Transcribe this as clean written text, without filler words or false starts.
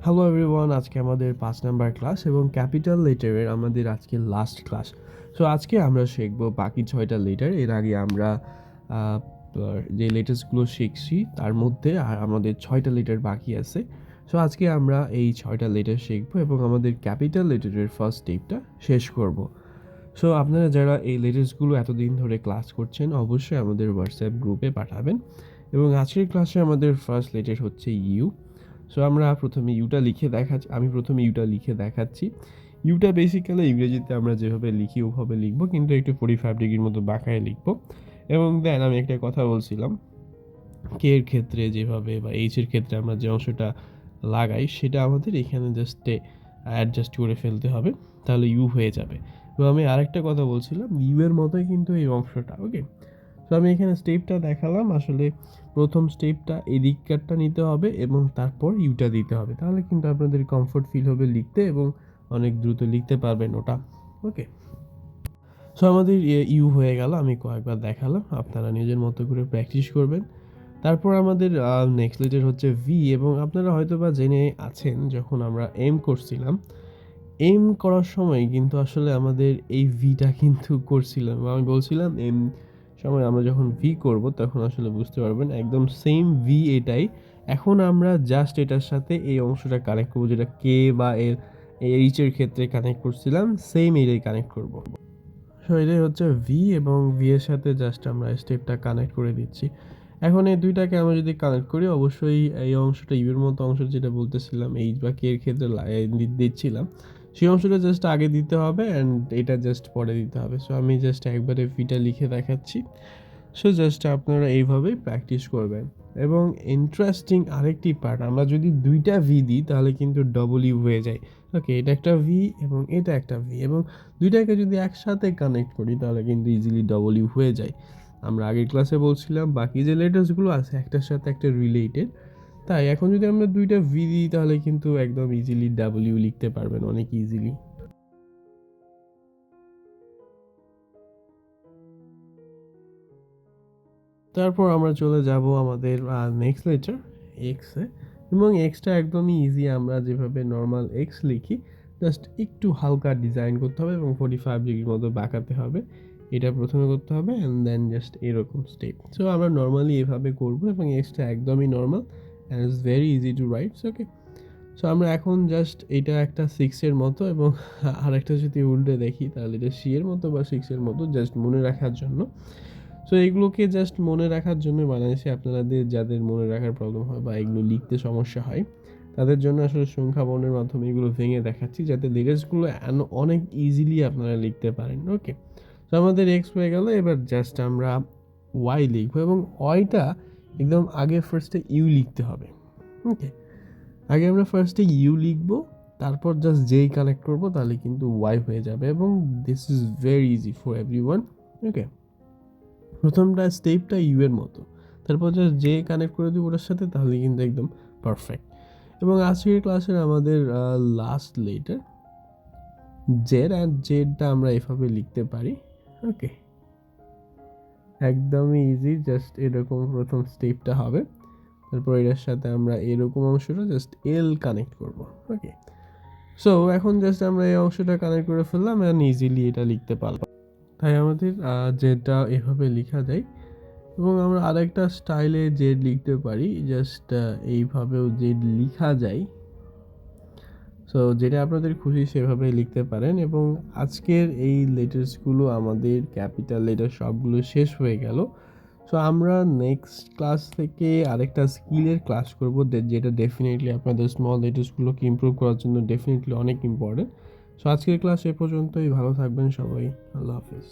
Hello everyone, আজকে আমাদের 5 number class এবং ক্যাপিটাল লেটারের আমাদের আজকে লাস্ট ক্লাস। সো আজকে আমরা শিখব বাকি 6টা লেটার। এর আগে আমরা আহ, যে লেটার্সগুলো শিখছি তার মধ্যে আর আমাদের 6টা লেটার বাকি আছে। সো আজকে আমরা এই 6টা লেটার শিখব এবং আমাদের ক্যাপিটাল লেটারের ফার্স্ট স্টেপটা শেষ করব। সো আপনারা যারা এই লেটার্সগুলো এতদিন ধরে ক্লাস করছেন অবশ্যই আমাদের হোয়াটসঅ্যাপ গ্রুপে পাঠাবেন। এবং আজকের ক্লাসে আমাদের ফার্স্ট লেটার হচ্ছে ইউ। সো আমরা প্রথমে আমি প্রথমে ইউটা লিখে দেখাচ্ছি। ইউটা বেসিক্যালি ইংরেজিতে আমরা যেভাবে লিখি ওভাবে লিখবো, কিন্তু একটু 45 ডিগ্রির মতো বাঁকায় লিখবো। এবং দেন আমি একটা কথা বলছিলাম, কে এর ক্ষেত্রে যেভাবে বা এইচ এর ক্ষেত্রে আমরা যে অংশটা লাগাই সেটা আমাদের এখানে জাস্ট অ্যাডজাস্ট করে ফেলতে হবে, তাহলে ইউ হয়ে যাবে। এবং আমি আরেকটা কথা বলছিলাম, ইউ এর মতোই কিন্তু এই অংশটা, ওকে। তো আমি এখানে স্টেপটা দেখালাম। আসলে প্রথম স্টেপটা এই দিককারটা নিতে হবে এবং তারপর ইউটা দিতে হবে, তাহলে কিন্তু আপনাদের কমফোর্ট ফিল হবে লিখতে এবং অনেক দ্রুত লিখতে পারবেন ওটা, ওকে। সো আমাদের ইউ হয়ে গেল, আমি কয়েকবার দেখালাম, আপনারা নিজের মতো করে প্র্যাকটিস করবেন। তারপর আমাদের নেক্সট লেটার হচ্ছে ভি। এবং আপনারা হয়তো বা জেনে আছেন, যখন আমরা এম করছিলাম, এম করার সময় কিন্তু আসলে আমাদের এই ভিটা কিন্তু করছিলাম, আমি বলছিলাম এম সময় আমরা যখন ভি করব তখন আসলে বুঝতে পারবেন একদম সেম ভি এটাই। এখন আমরা জাস্ট এটার সাথে এই অংশটা কানেক্ট করবো, যেটা কে বা এর এইচ এর ক্ষেত্রে কানেক্ট করছিলাম, সেম এটাই কানেক্ট করব। সো এটাই হচ্ছে ভি এবং ভি এর সাথে জাস্ট আমরা স্টেপটা কানেক্ট করে দিচ্ছি। এখন এই দুইটাকে আমরা যদি কানেক্ট করি, অবশ্যই এই অংশটা ইউ এর মতো অংশ যেটা বলতেছিলাম এইচ বা কে এর ক্ষেত্রে দিচ্ছিলাম, সেই অংশটা জাস্ট আগে দিতে হবে অ্যান্ড এটা জাস্ট পরে দিতে হবে। সো আমি জাস্ট একবারে ভিটা লিখে দেখাচ্ছি। সো জাস্ট আপনারা এইভাবেই প্র্যাকটিস করবেন। এবং ইন্টারেস্টিং আরেকটি পার্ট, আমরা যদি দুইটা ভি দিই তাহলে কিন্তু ডবল ইউ হয়ে যায়, ওকে। এটা একটা ভি এবং এটা একটা ভি, এবং দুইটাকে যদি একসাথে কানেক্ট করি তাহলে কিন্তু ইজিলি ডবল ইউ হয়ে যায়। আমরা আগের ক্লাসে বলছিলাম বাকি যে লেটার্সগুলো আছে একটার সাথে একটা রিলেটেড, তাই এখন যদি আমরা দুইটা ভি দিই তাহলে কিন্তু একদম ইজিলি ডাবল ইউ লিখতে পারবেন অনেক ইজিলি। তারপর আমরা চলে যাব আমাদের নেক্সট লেটার এক্সে। এবং এক্সটা একদমই ইজি, আমরা যেভাবে নর্মাল এক্স লিখি জাস্ট একটু হালকা ডিজাইন করতে হবে এবং 45 ডিগ্রির মতো বাঁকাতে হবে, এটা প্রথমে করতে হবে অ্যান্ড দেন জাস্ট এরকম স্টেপ। সো আমরা নর্মালি এভাবে করব এবং এক্সটা একদমই normal and it's very easy to right, okay. So আমরা এখন জাস্ট এটা একটা সিক্সের মতো এবং আরেকটা যদি উল্টে দেখি তাহলে এটা সি এর মতো বা সিক্সের মতো, জাস্ট মনে রাখার জন্য। সো এগুলোকে জাস্ট মনে রাখার জন্য বানাইছি, আপনাদের যাদের মনে রাখার প্রবলেম হয় বা এগুলো লিখতে সমস্যা হয় তাদের জন্য আসলে সংখ্যা বর্ণের মাধ্যমে এগুলো ভেঙে দেখাচ্ছি, যাতে লিরিক্সগুলো অনেক ইজিলি আপনারা লিখতে পারেন, ওকে। তো আমাদের এক্স হয়ে গেল, এবার জাস্ট আমরা ওয়াই লিখবো এবং ওয়াইটা একদম আগে ফার্স্টে ইউ লিখতে হবে, ওকে। আগে আমরা ফার্স্টে ইউ লিখবো, তারপর জাস্ট যেই কানেক্ট করবো তাহলে কিন্তু ওয়াই হয়ে যাবে এবং this is very easy for everyone, okay. প্রথমটা স্টেপটা ইউ এর মতো, তারপর জাস্ট যে কানেক্ট করে দিব ওটার সাথে, তাহলে কিন্তু একদম পারফেক্ট। এবং আজকের ক্লাসের আমাদের লাস্ট লেটার জেড, অ্যান্ড জেডটা আমরা এভাবে লিখতে পারি, ওকে। একদমই ইজি, জাস্ট এরকম প্রথম স্টেপটা হবে, তারপর এটার সাথে আমরা এরকম অংশটা জাস্ট এল কানেক্ট করব, ওকে। সো এখন জাস্ট আমরা এই অংশটা কানেক্ট করে ফেললাম অ্যান্ড ইজিলি এটা লিখতে পারলাম। তাই আমাদের যেটা এভাবে লেখা যায়। এবং আমরা আরেকটা স্টাইলে জেড লিখতে পারি, জাস্ট এইভাবেও জেড লেখা যায়। সো যেটা আপনাদের খুশি সেভাবে লিখতে পারেন। এবং আজকের এই লেটার্সগুলো আমাদের ক্যাপিটাল লেটার সবগুলো শেষ হয়ে গেল। সো আমরা নেক্সট ক্লাস থেকে আরেকটা স্কিলের ক্লাস করব, যেটা ডেফিনেটলি আপনাদের স্মল লেটার্সগুলোকে ইমপ্রুভ করার জন্য ডেফিনেটলি অনেক ইম্পর্টেন্ট। সো আজকের ক্লাস এ পর্যন্তই, ভালো থাকবেন সবাই, আল্লাহ হাফেজ।